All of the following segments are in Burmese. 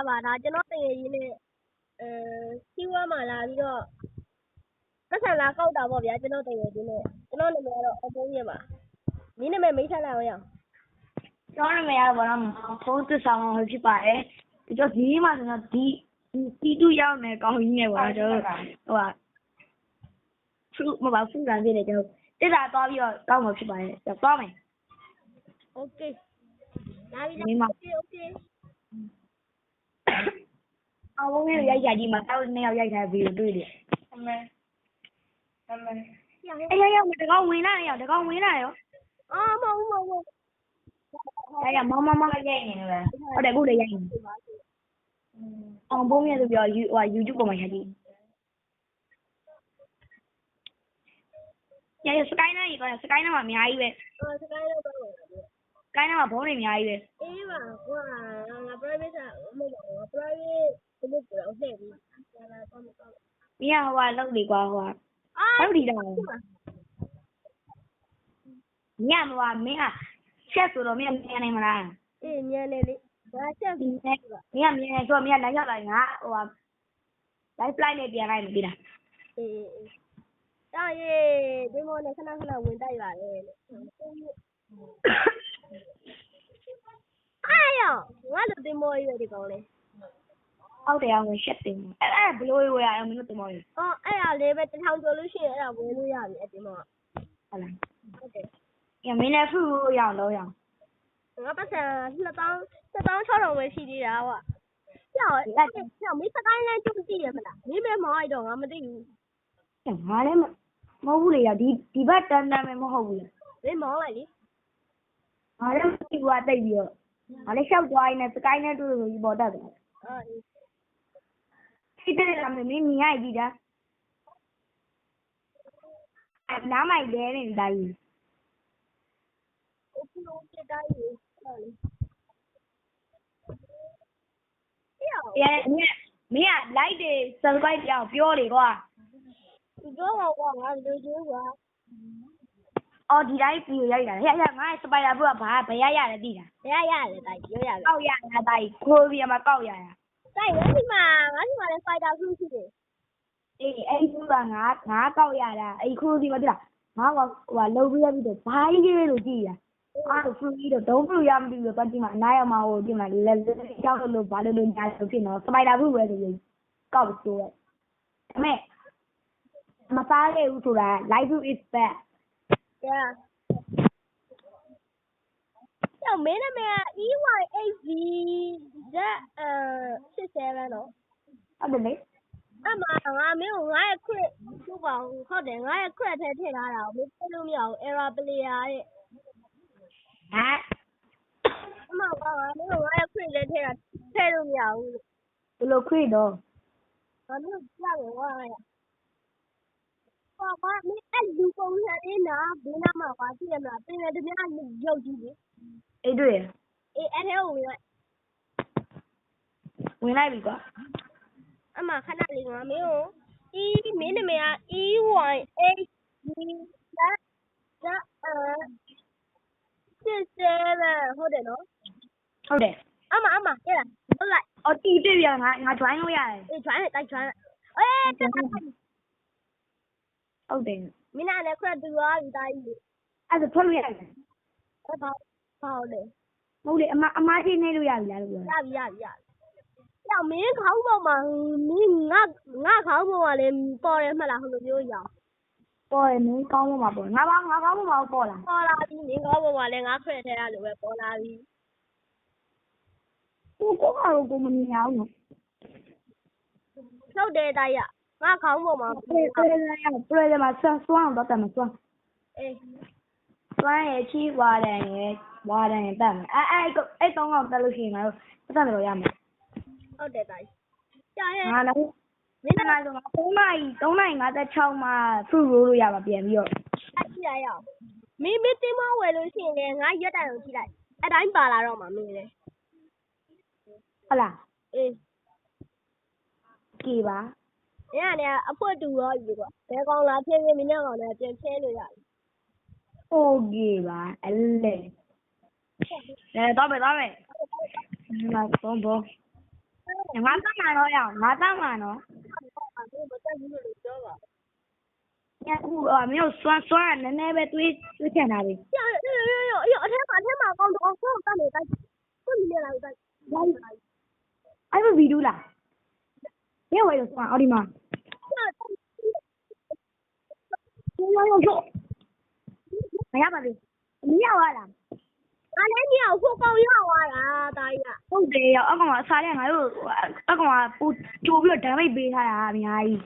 ပါဒါကျွန်တော်တကယ်ကြီးနဲ့စီးဝါးမှာလာပြီးတော့ပတ်စံလာကောက်တာပေါ့ဗျာကျွန်တော်တကယ်ကြီးနဲ့ကျွန်တော်နာမည်ကတော့အပုံးရပါမင်းနာမည်မိတ်ဆက်လိုက်အောင်ရအောင်ကျောင်းနာမည်ကတော့ဘာလို့ဖုန်းသစ္စာမှာဖြစ်ပါတယ်ဒီတော့ဒီမှာဆိုတော့ဒီတူရောက်နေကောင်းကြီးနေပါတော့ဟိုကဖူးမပါဖူးကန်ပြည့်တယ်ကျွန်တော်သစ္စာသွားပြီးတော့ကောက်မှာဖြစ်ပါတယ်သွားမယ်โอเคလာပြီလားโอเคအောင်လုံးလေးရိုက်ကြကြီးမှာတောက်နှစ်ယောက်ရိုက်ထားဗီဒီယိုတွေ့တယ်အမေအေးရောက်တကောင်ဝင်လာရောတကောင်ဝင်လာရောမဟုတ်ရမရိုက်နေတယ်ဟုတ်တယ်ခုလည်းရိုက်နေအောင်ဘုံမြတ်ဆိုပြောYouTube ပေါ်မှာရိုက်ကြည့်ရစကိုင်းနဲ့ရေစကိုင်းနဲ့မှာအများကြီးပဲစကိုင်းနဲ့တော့ကိုင်းနဲ့မှာဘုံတွေအများကြီးပဲအေးပါဟိုငါ private မဟုတ်ပါဘူး private ဘုတ်ကတော့လှည့်ပြီးလာတော့မကောက်မင်းဟိုလောက်လေကွာဟိုလောက်ဒီတော့ညမပါမင်းချက်ဆိုတော့မင်းမြန်နိုင်မလားအေးမြန်နေလေဒါချက်ပြီးနေမင်းမြန်နေဆိုမင်းနိုင်ရောက်လာငါဟိုlive flight နဲ့ပြန်လိုက်ပြီလားအေးတာရေဒီမောနဲ့ခဏဝင်တိုက်ပါလေအားရငါတို့ဒီမောကြီးဒီကောင်လေးဟုတ်တယ်အောင်ရှက်တင်အဲ့ဘလို့ဝယ်ရအောင်မင်းတို့ဒီမောကြီးအဲ့ဒါလေးပဲ1000ကျော်လို့ရှိရင်အဲ့ဒါဝယ်လို့ရပြီအဲ့ဒီမောဟုတ်လားဟုတ်တယ်မင်းလည်းဖူးရအောင်လို့ရအောင်ငါပတ်စံ2600ပဲရှိသေးတာကွာကြောက်မင်းစကိုင်းလန်းကျုပ်ကြည့်ရမလားမင်းမဲမောက်တော့ငါမသိဘူးငါလည်းမဟုတ်ဘူးလေဒီဘက်တန်းမဲမဟုတ်ဘူးလေမင်းမောက်လိုက်လေငါလည်းမသိဘူးကတိတ်ပြီးတော့ငါလည်းရှောက်သွားရင်းနဲ့စကိုင်းနဲ့တွေ့လို့ဒီပေါ်တက်တယ်ဖြစ်တယ်လားမင်းမြင်ရကြည့်တာနားမိုက်တယ်နေတိုင်းโอเคတိုင်းဟုတ်လေမင်းက like တွေ subscribe ပြောင်းပြောလေကွာပြောပါကွာငါလူကြီးကွာဒီတိုင်းပြီးရိုက်တာဟဲ့ငါစပိုင်ဒါဘုကဘာဘရရတယ်သိတာဘရရတယ်တိုက်ပြောရတယ်ကောက်ရတာတိုက်ခိုးပြီးမှကောက်ရတာတိုက်ငါဒီမှာလည်းဖိုက်တာခုရှိတယ်အေးအဲ့ဒီကငါကောက်ရတာအဲ့ခိုးပြီးမှသိလားငါကဟိုလုံပြီးတော့ဘာကြီးလို့ကြည့်ရအားဖူးပြီးတော့ဒုံးဖူးရမပြီးတော့ကြည့်မှအနားရောက်မှဟိုကြည့်မှလက်ကြောက်လို့ဘာလို့ညာလို့ဖြစ်နော်စပိုင်ဒါဘုပဲဆိုပြီးကောက်ဆိုရဲဒါမဲ့မစားခဲ့ဘူးဆိုတာ live is bad yeah ကျောင်းမင်းနာမည် EY8V 87နော်ဟုတ်တယ်လေအမငါမင်းကိုငါရဲ့ crit ဟုတ်ပါဘူးဟုတ်တယ်ငါရဲ့ crit ထဲထည့်ထားတာကိုမသိလို့မရဘူး error player ရဲ့အမကငါမင်းကိုငါရဲ့ crit ထဲထည့်လို့မရဘူးဘယ်လို crit တော့ငါမျိုးကြောက်ရဝါရဘာမင်းအဲ့လူပုံစံလေးနာဘေးနားမှာပါကြည့်ရမလားပင်လေတမရုပ်ကြီးလေအေးတွေ့အေးအဲ့ထဲကိုဝင်လိုက်ပြီကွာအမခဏလေးငါမင်းကိုမင်းနာမည်က EY8 67ဟုတ်တယ်နော်ဟုတ်တယ်အမအဲ့ဒါဟုတ်လိုက်တီးတွေ့ရငါ join လို့ရတယ်အေး join လိုက် join ဟုတ်တယ်မင်းနဲ့ခရက်တူသွားပြီတိုင်းအဲ့ဒါထွက်လို့ရတယ်ဘာလဲမဟုတ်လေအမချင်းနေလို့ရပြီလားလို့ပြောရပြီကြောက်မင်းခေါင်းပေါ်မှာမင်းငါခေါင်းပေါ်မှာလည်းပေါ်တယ်မှတ်လားဟိုလိုမျိုးရောပေါ်တယ်မင်းခေါင်းပေါ်မှာပေါ်ငါခေါင်းပေါ်မှာပေါ်လာပြီမင်းခေါင်းပေါ်မှာလည်းငါခရက်ထဲရလို့ပဲပေါ်လာပြီကိုမမြင်အောင်နော်ထုတ်တယ်တိုက်ရငါခေါင်းပေါ်မှာပြဲမှာဆွမ်းတော့တမဆွမ်းအေးဆွမ်းရဲ့ချီဝါဒန်ရဲ့တတ်မယ်အဲ့တော့တက်လို့ရှိရင်ငါတို့ပတ်တယ်လို့ရမယ်ဟုတ်တယ်တိုက်ကြာရဲ့ငါလည်းမင်းနိုင်ဆိုငါ3:56မှာ fruit roll လို့ရပါပြန်ပြီးတော့အဲ့ကြည့်ရအောင်မင်းတင်းမဝယ်လို့ရှိရင်လည်းငါရက်တိုင်ကိုကြည့်လိုက်အတိုင်းပါလာတော့မှာမင်းလေဟုတ်လားအေးကြည်ပါညနေအဖွက်တူရောပြီကွာဘယ်ကောင်လာဖြင်းဖြင်းမင်းကောင်လည်းပြန်ဖြဲလို့ရတယ်โอเคပါအဲ့လေတော့မယ်ငါဘော ငါသားမှာတော့ရအောင်ငါသားမှာနော် မတက်ဘူးလို့ပြောပါ ညခုမင်းတို့စွမ်းနည်းနည်းပဲတွေးချင်တာပဲ ရောအထက်မှာကောင်းတော့ဆုံးတက်နေတိုက်သူ့နေလာတိုက် အဲ့ဗီဒီယိုလားဘယ်ဝဲလို့စွမ်းအော်ဒီမှာရောမရပါဘူးမရပါလား အားလည်းမြောက်ဖို့ကောင်းရောက်သွားတာတာကြီးက ဟုတ်တယ်ရောအကောင်ကအစားလဲငါတို့အကောင်ကပူချိုးပြီးတော့ဓာတ်မိတ်ပေးထားတာအများကြီး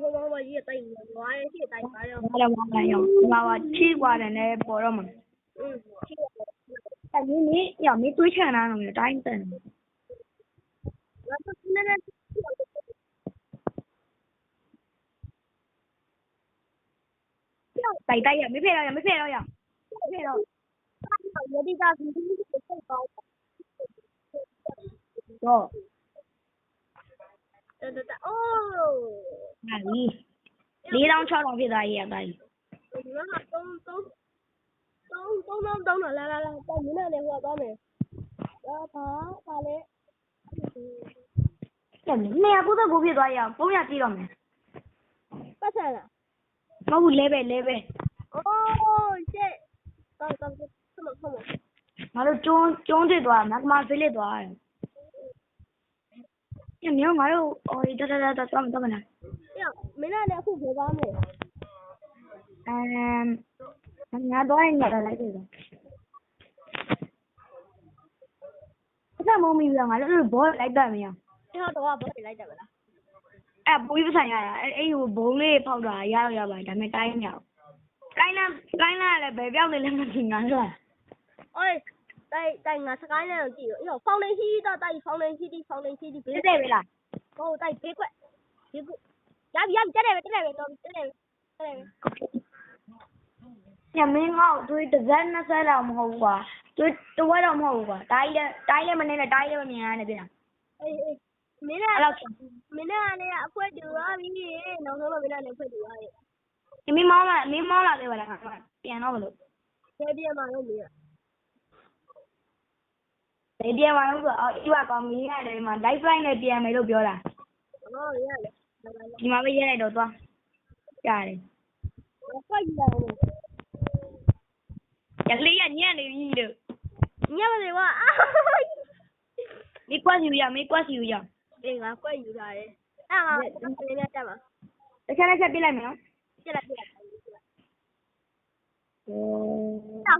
ဟိုဘောမကြီးတိုက်နေွားရဲ့ရှေ့တိုက်ပါရော ဘာလို့မလဲရောငါကချီွားတယ်နဲ့ပေါ်တော့မှာ ရှေ့ အဲ့ဒီရောမင်းတွေးချင်တာတော့တိုင်းတန် ငါတို့နည်းနည်း တိုက်ရမဖေးတော့ရမဖေးတော့ရဖေးတော့ ရဒီကဗီဒီယိုကိုစိတ်ကောင်း တော့ အိုး ဟာလီ4000 6000ဖြစ်သွားရေးရတိုင်း ငါတုံးလာတိုင်မင်းနဲ့ဟိုသွားမယ်ဘာလဲ တယ်299ဖြစ်သွားရအောင်300ကြည့်တော့မယ် ပတ်ဆက်လား မဟုတ်ဘူးလဲပဲ အိုးရှစ်ကောင်းခမ ငါတို့ကျုံးတစ်သွားမကမဖေးလက်သွားတယ်ညမျိုးငါတို့တတော့မလား မင်းနဲ့အခုပြောပါမယ် ငါတော့ညတာလိုက်တယ်အဆက်မုံမီပြီးတော့ငါတို့ဘောလိုက်တယ်မရ တော့ဘာဖြစ်လိုက်တယ်မလား အဲ့ပူးပဆိုင်ရတာအဲ့ဟိုဘုံလေးဖောက်တာရတော့ရပါတယ်ဒါပေမဲ့တိုင်းမရဘူးတိုင်းလားလည်းဘယ်ပြောက်နေလဲမသိငါလား အိုးတိုက်ငါစကိုင်းနဲ့ကြည့်ရောဖောင်းနေရှိတော့တိုက်ဖောင်းနေရှိဘေး တက်တယ်ပဲလား ဟိုတိုက်ဘေးကွက်ရပြီတက်တယ်တော့တက်တယ် ညမင်းငေါ့သူတစ်စက်နှစ်ဆက်တော့မဟုတ်ဘူးကွာသူတဝက်တော့မဟုတ်ဘူးကွာတိုင်းလည်းမနေနဲ့တိုင်းလည်းမမြင်ရနဲ့ပြန် အေးမင်းနဲ့လည်းအဖွဲတူသွားပြီနောက်ဆုံးတော့မင်းနဲ့လည်းဖွဲတူသွားပြီ မင်းမောင်းလာသေးပါလားပြန်တော့မလို့ ပြန်มาတော့မင်း ပြန်มาလို့ဆိုဒီကကောင်မင်းရတယ်ဒီမှာ live line နဲ့ပြန်မယ်လို့ပြောတာ ဟောရတယ် ဒီမှာပဲရဲလိုက်တော့သွားကြားတယ် ခွက်ကြည့်လိုက် ရကလေးကညံ့နေပြီလို့ ညမလေးကွာ မိကွက်စီရမိကွက်စီရ အေးငါခွက်ယူလာတယ်အဲ့ငါလေးနဲ့တက်ပါ တစ်ချက်ပြလိုက်မယ်နော် ပြလိုက်တော့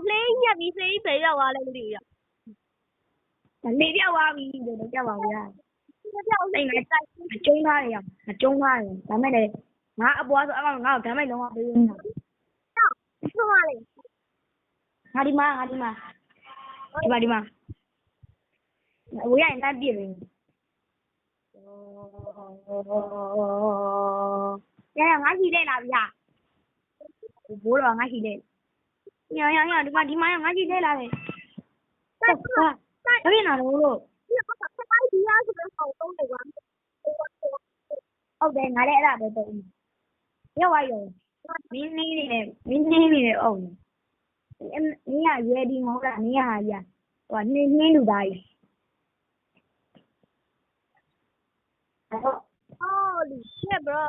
လှိမ့်ညက်ပြီးစိတ်ပဲရောက်သွားလဲမသိဘူးရ လေပြောက်သွားပြီလို့ကြောက်ပါဘူးလား ပြောက် စိတ်နဲ့ကျုံထားရကျုံထားတယ်ဒါမဲ့လည်းငါအပွားဆိုအကောင်ငါ့ကိုဓာတ်မိတ်လုံးဝပေးနေတာ ဆုံးပါလေ ငါဒီမှာဝေးရင်တက်ပြည့်ပြီငါရှိလိုက်လာဗျာဘိုးတော်ငါရှိလိုက်ညဒီမှာငါရှိလိုက်လာတယ်ဘာဖြစ်နေလို့ ဒီကစကိုင်းဒီရဆိုတော့ဆောင်းတုံးတယ်ကွာ ဟုတ်တယ်ငါလည်းအဲ့ဒါပဲတုံးရောက်သွားရောမင်းနေတယ်အောင်နင်းရရဲဒီမဟုတ်လားနင်းရဟာကြီးဟိုနင်းလူသားကြီး Holy shit bro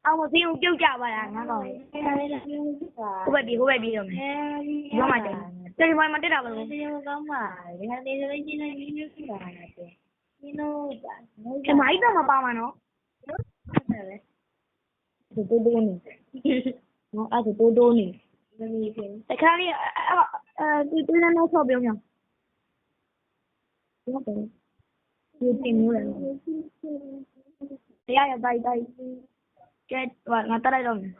အောင်မသိဘူးပြုတ်ကြပါလားငါကောင်ဟိုဘက်ပြီးတော့မယ်ရောမှတယ်တယ်ဘာမှတက်တာမလို့ ကောင်းပါလေငါတေးလေးချင်းလေးမျိုးရှိတာတဲ့ဒီနို့ပါ ဓမ္မကြီးတော့မပါမှာနော် ဟုတ်တယ်လေ တိုးနေနော်အဲ့ဒါတိုးနေ မမီးပြင် တခါလေးဒီတူးနေဆော့ပြောင်းဟုတ်တယ်ဒီတင်မျိုးလေတရားရတိုက်ကဲငါတက်လိုက်တော့မယ်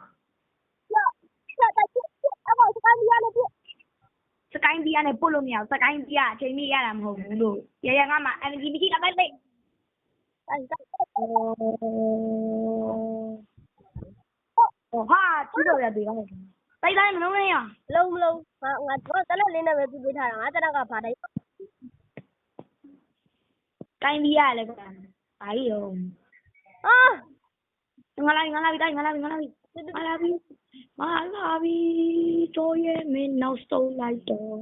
စကိုင်းဘီကနေပို့လို့မရဘူးစကိုင်းဘီကအချိန်ကြီးရတာမဟုတ်ဘူးလို့ရငါမှ energy မရှိတာပဲလေဟာကြည့်တော့ရသေးတယ်တိုက်မလုံးနဲ့ရ လုံးမလုံးငါတော့တက်လက်လေးနဲ့ပဲပြပေးထားတာငါတက်ကဘာတိုင်း ကိုင်းဘီရလည်းကွာဘာကြီးရော အာ ငါလာပြီတော့ရဲ့မင်းနောက်ဆုံးလိုက်တော့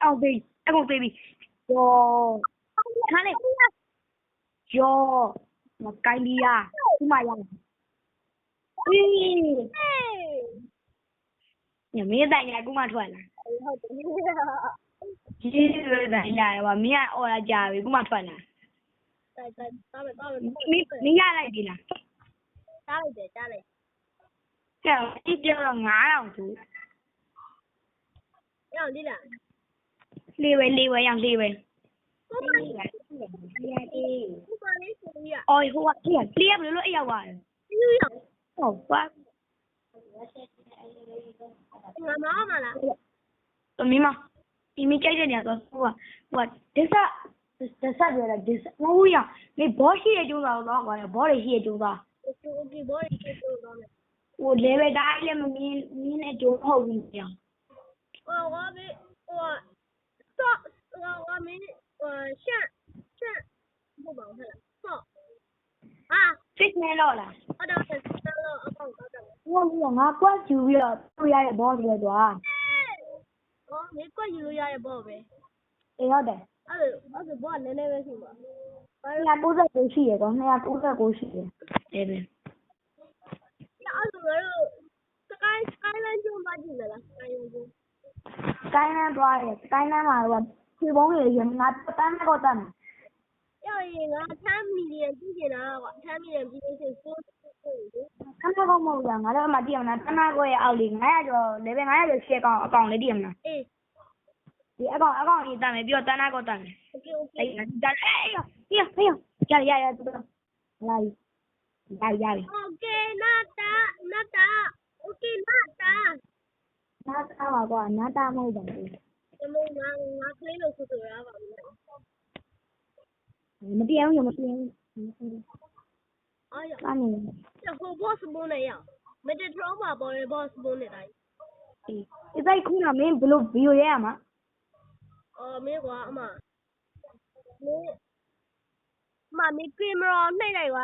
အောင်သေးအကုန်သေးပြီယောခါလေယောမကိုင်းလီယာဒီမှာရအေးညမင်းတိုင်းကခုမှထွက်လာ ဟုတ်တယ် ကြီးရတိုင်းရတယ်ဗျမင်းကအော်လာကြပြီခုမှထွက်လာ တိုက်တာပဲတာပဲ မင်းရလိုက်ပြီလား ကြားလိုက်တယ်ကြားလိုက် ဟဲ့ဒီပြောတော့9000သူ ရအောင်ဒီလား လေးဝဲရအောင်လေးဝဲ ကိုမလေးကိုမလေးကိုရ အော်ဟိုကကြီးကလေးကဘယ်လိုလုပ်အရောက်သွားလဲ ယူရ ဟုတ်ပါ ငါမမလား မင်းမကြိုက်တဲ့နေရာတော့ဟိုကဒစ္စပြောတာဒစ္စဟိုရမင်းဘောရှိရဲ့ကျုံးသွားတော့ကွာဘောတွေရှိရဲ့ကျုံးသွား โอเคဘောရီကိုတော့မယ် ဟိုလေပဲတိုင်းလည်းမင်းနဲ့ကျုံးဟုတ်ဘူးပြန် ဟောဝါမေဟိုဆော့ဝါမေရှန့်ဘုဘောဟဲ့လားဆော့ဟာ စစ်နေတော့လား အဲ့တော့ဆက်တော့အပေါက်တော့တယ် ဟိုငါကွက်ကျူပြီးတော့သူ့ရရဲ့ဘောတွေတော့ ဟောမေကွက်ယူလို့ရရဲ့ဘောပဲ အေးဟုတ်တယ် အဲ့ဒါဘောကနည်းနည်းပဲရှိပါ 299ရှိရတော့299ရှိတယ်အေးပဲ အဲ့ဒါကတော့စကိုင်းလန်းကျုံပါကြည့်လားစကိုင်းလန်းကျုံ စကိုင်းလန်းသွားတယ်စကိုင်းလန်းမှာတော့ခြေပုံးတွေရငါတန်းတော့တန်း 要一个产品的之前的话，产品的之前是说ခဏကောင်းမဟုတ်လားငါတို့အမှတည်အောင်လားတန်းနာကိုရဲ့အောက်လေး900ကျော်လေပဲ900ကျော်ရှေ့ကောင်အကောင်လေးတည်အောင်လား 哎 ဒီအကောင်ကြီးတန်းမယ်ပြီးတော့တန်းနာကိုတန်းမယ် ，OK OK， အေးငါတန်းအေးရတူတော့လာပြီ OK，那打，OK 那打， နားသားပါကွာနားသားမဟုတ်ပါဘူး 怎么我可以了，是这样吧？ မတည်အောင်ရမတည်အောင် 哎呀， ကနေ 这和 boss 不那样，没得装吧，包的 boss 不那样。 အေးဒီစိတ်ခုနမင်းဘလို့ဗီဒီယိုရဲရမှာ 没瓜嘛，没，妈没 camera 那个哇。